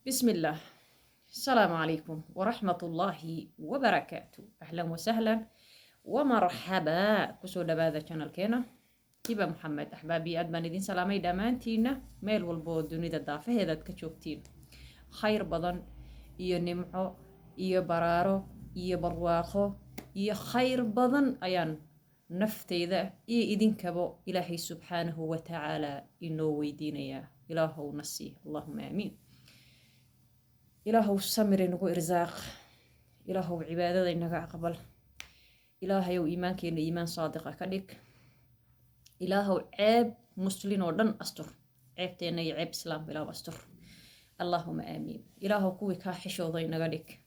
بسم الله. السلام عليكم ورحمة الله وبركاته. أهلا وسهلا ومرحبا كسو دبادة channel كينا هبة محمد أحبابي أدبان إذن سلامي دامانتينا ميل والبو دونيدا دافه هذا كتشوكتين خير بدن إيو نمعو إيو برارو إيو برواقو إيو خير بدن أيان نفتيدا إيو إذن كبو إلهي سبحانه وتعالى إنو ويدينيا إلهو نسي اللهم آمين. إلهو السمر إنه إرزاق إلهو عبادة إنه أقبل إلهي وإيمانك إنه إيمان صادقة كدك إلهو عيب مسلين ودن أستر عيب تيني عيب إسلام بلا أستر اللهم آمين. إلهو كوي كاحشو ضي نغدك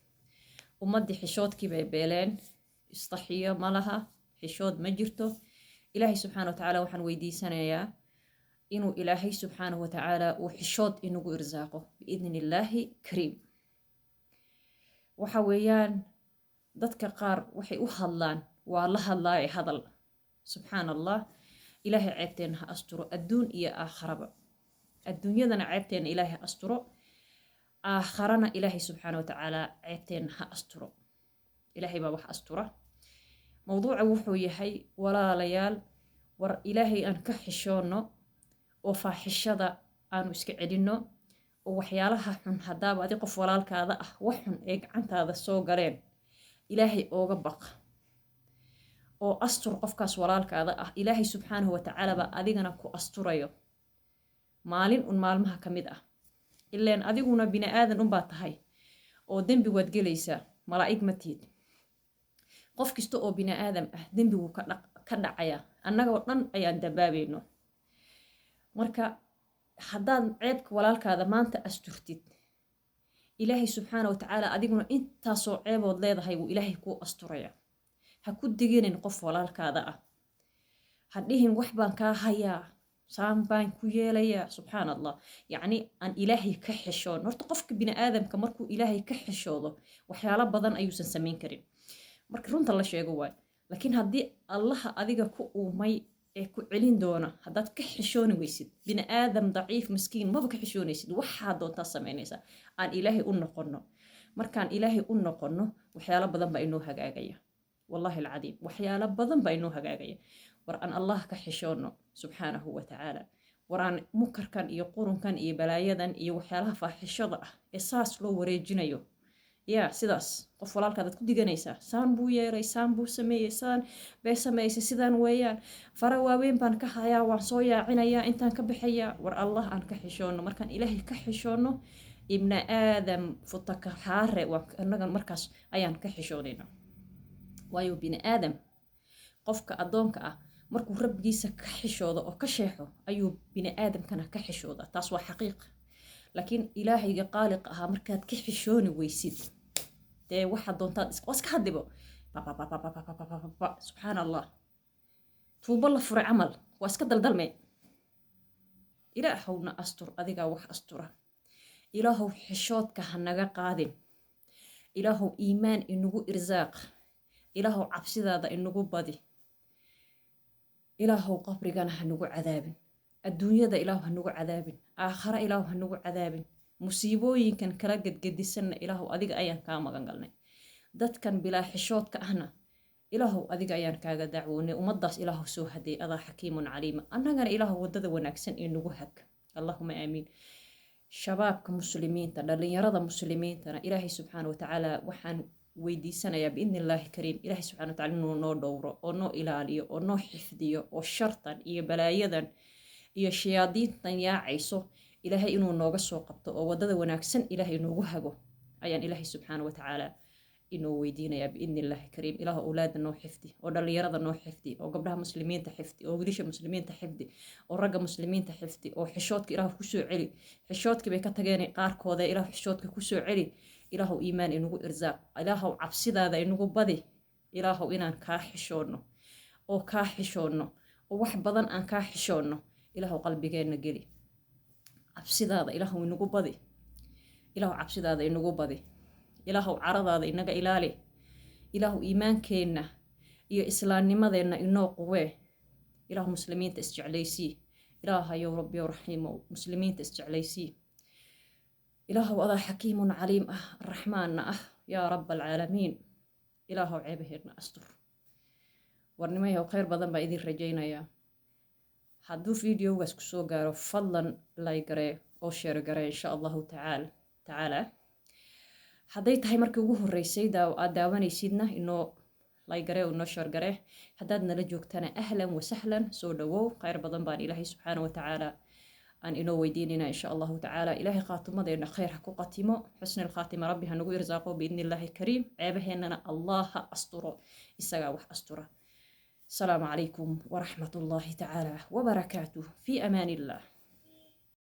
ومدي حشود كي بيبيلين استحية مالها حشود مجرته إلهي سبحانه وتعالى وحن ويدي سنة إنه إلهي سبحانه وتعالى وحشود إنه إرزاقه بإذن الله كريم. waxa weeyaan dadka qaar waxay u hadlaan waa la hadlaay hadal subxaanallah ilaahay ceebteena ha asturo adduun iyo aakharaba adduunyadana ceebteena ilaahay ha asturo aakharana ilaahay subxaana wa tacaala ceebteena ha asturo ilaahay baa wax astura mowduuca wuxuu yahay walaalayaal war ilaahay aan ka xishoono oo faaxishada aanu iska celinno oo waxyaalaha xun hadaaba adi qof walaalkaada ah wax xun ee gacantaada soo galeen ilaahay ooga baq oo astur qofkaas walaalkaada ah ilaahay subxaanahu wa tacaala baa adigana ku asturayo maalin maalmaha ka mid ah ileen adiguna bini aadan unbaa tahay oo dembi waad gelaysaa malaa'ig ma tiid qof kasta oo bini aadam ah dembigu ka dhacaya annagoo dhan ayaan dabaabayno marka haddaad ceebka walaalkaada maanta asturtid ilaahay subxaana wa tacaala adiguna intaasoo ceebood leedahay wuu ilaahay kuu asturaya ha ku diginin qof walaalkaada ah ha dhihin wax baan kaa hayaa saan baan ku yeelayaa subxaan allah yacni aan ilaahay ka xishoon horta qofka bini aadamka markuu ilaahay ka xishoodo waxyaalo badan ayuusan samayn karin marka runta la sheego waay laakiin haddii allaha adiga ku uumay ee ku celin doona haddaad ka xishooni weysid bini aadam daciif miskiin maba ka xishoonaysid waxaa doontaa samaynaysaa aan ilaahay u noqonno markaan ilaahay u noqonno waxyaalo badan baa inoo hagaagaya wallahi alcadiim waxyaalo badan baa inoo hagaagaya war aan allah ka xishoonno subxaanahu wa tacaala war aan munkarkan iyo qurunkan iyo balaayadan iyo waxyaalaha faaxishada ah ee saas loo wareejinayo yaa sidaas qof walaalkaadaad ku diganaysaa saan buu yeelay saan buu sameeyey saan bay samaysay sidaan weeyaan fara waaweyn baan ka hayaa waan soo yaacinayaa intaan ka baxayaa war allah aan ka xishoonno markaan ilaahay ka xishoonno ibna aadam futaka haare annagan markaas ayaan ka xishoonaynaa waayo bini aadam qofka addoonka ah markuu rabbigiisa ka xishoodo oo ka sheexo ayuu bini aadamkana ka xishooda taas waa xaqiiq laakiin ilaahayga qaaliq ahaa markaad ka xishooni weysid dee waxaad doontaad iska hadibo subxaan allah tuubo la furay camal waa iska daldalme ilaahowna astur adigaa wax astura ilaahow xishoodka ha naga qaadin ilaahow iimaan inagu irsaaq ilaahow cabsidaada inagu badi ilaahow qabrigana ha nagu cadaabin adduunyada ilaahu ha nagu cadaabin aakhara ilaahu ha nagu cadaabin musiibooyinkan kala gedgedisanna ilaahu adiga ayaan kaa magan galnay dadkan bilaa xishoodka ahna ilaahu adiga ayaan kaaga dacwoonay ummaddaas ilaahu soo haday adaa xakiimun caliima annagana ilaahu waddada wanaagsan ee nagu hag allahuma aamiin shabaabka muslimiinta dhallinyarada muslimiintana ilaahay subxaana wa tacaala waxaan weydiisanayaa biidni illaahi kariim ilaahay subxana wa tacaala inuu noo dhowro oo noo ilaaliyo oo noo xifdiyo oo shartan iyo balaayadan iyo shayaadiintan yaacayso ilaahay inuu nooga soo qabto oo waddada wanaagsan ilaahay inoogu hago ayaan ilaahay subxaana wa tacaala inoo weydiinayaa biidni illaahi kariim ilaahu awlaada noo xifdi oo dhallinyarada noo xifdi oo gabdhaha muslimiinta xifdi oo wiilasha muslimiinta xifdi oo ragga muslimiinta xifdi oo xishoodka ilaahu kusoo celi xishoodkii bay ka tageen qaarkooda ilaahu xishoodka kusoo celi ilaahu iimaan inagu irsaaq ilaahu cabsidaada inagu badi ilaahu inaan kaa xishoonno oo kaa xishoonno oo wax badan aan kaa xishoonno ilaahu qalbigeenna geli cabsidaada ilaahu inagu badi ilaahu cabsidaada inagu badi ilaahu caradaada inaga ilaali ilaahu iimaankeenna iyo islaamnimadeenna inoo quwee ilaahu muslimiinta isjeclaysii ilaahayow rabbiyow raxiimow muslimiinta isjeclaysii إلهو أضع حكيم عليم الرحمن يا رب العالمين إلهو عيبهن أستر ورنميه خير بدن بإذن رجينا يا hadduu videogaas kusoo gaaro fadlan like garee oo share garee insha allahu tacaala hadday tahay markii ugu horeysay aad daawanaysidna inoo like garee oo inoo share garee haddaad nala joogtana ahlan wasahlan soo dhawow khayr badan baan ilaahay subxaana watacaala aan inoo weydiinayna insha allahu tacaala ilaahay khaatimadeena khayr ha ku qatimo xusni alkhaatima rabbi ha nagu irsaaqo biidni illaahi kariim ceebaheennana allah ha asturo isagaa wax astura السلام عليكم ورحمة الله تعالى وبركاته في أمان الله.